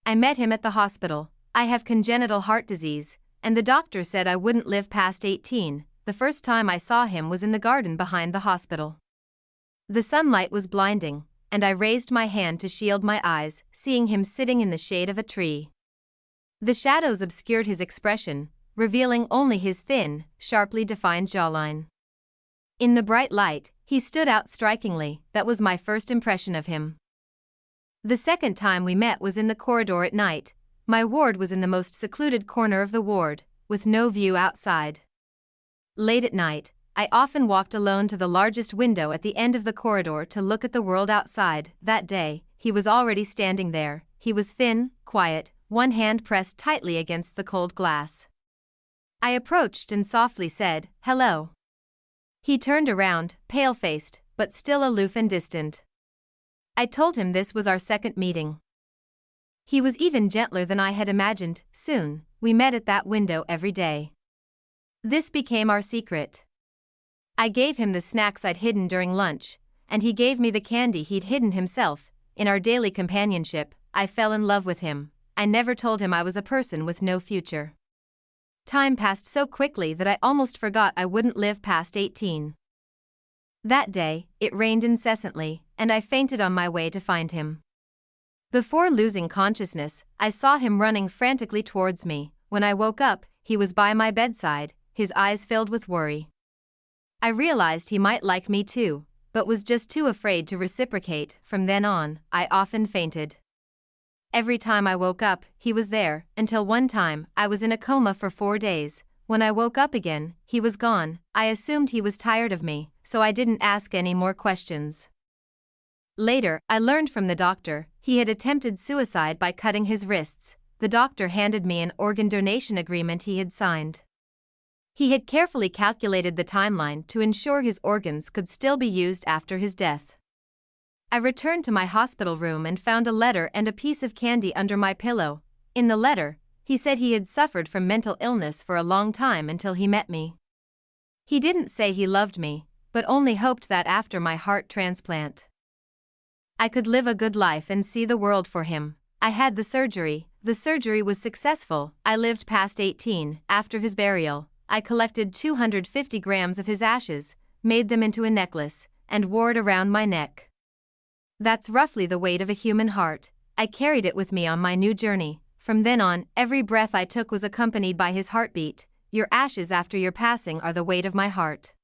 I met him at the hospital. I have congenital heart disease, and the doctor said I wouldn't live past 18. The first time I saw him was in the garden behind the hospital. The sunlight was blinding, and I raised my hand to shield my eyes, seeing him sitting in the shade of a tree. The shadows obscured his expression, revealing only his thin, sharply defined jawline. In the bright light, he stood out strikingly. That was my first impression of him. The second time we met was in the corridor at night. My ward was in the most secluded corner of the ward, with no view outside. Late at night, I often walked alone to the largest window at the end of the corridor to look at the world outside. That day, he was already standing there. He was thin, quiet, one hand pressed tightly against the cold glass. I approached and softly said, "Hello." He turned around, pale-faced, but still aloof and distant. I told him this was our second meeting. He was even gentler than I had imagined. Soon, we met at that window every day. This became our secret. I gave him the snacks I'd hidden during lunch, and he gave me the candy he'd hidden himself. In our daily companionship, I fell in love with him. I never told him I was a person with no future. Time passed so quickly that I almost forgot I wouldn't live past 18. That day, it rained incessantly, and I fainted on my way to find him. Before losing consciousness, I saw him running frantically towards me. When I woke up, he was by my bedside, his eyes filled with worry. I realized he might like me too, but was just too afraid to reciprocate. From then on, I often fainted. Every time I woke up, he was there, until one time, I was in a coma for 4 days. When I woke up again, he was gone. I assumed he was tired of me, so I didn't ask any more questions. Later, I learned from the doctor, he had attempted suicide by cutting his wrists. The doctor handed me an organ donation agreement he had signed. He had carefully calculated the timeline to ensure his organs could still be used after his death. I returned to my hospital room and found a letter and a piece of candy under my pillow. In the letter, he said he had suffered from mental illness for a long time until he met me. He didn't say he loved me, but only hoped that after my heart transplant, I could live a good life and see the world for him. I had the surgery. The surgery was successful. I lived past 18. After his burial, I collected 250 grams of his ashes, made them into a necklace, and wore it around my neck. That's roughly the weight of a human heart. I carried it with me on my new journey. From then on, every breath I took was accompanied by his heartbeat. Your ashes after your passing are the weight of my heart.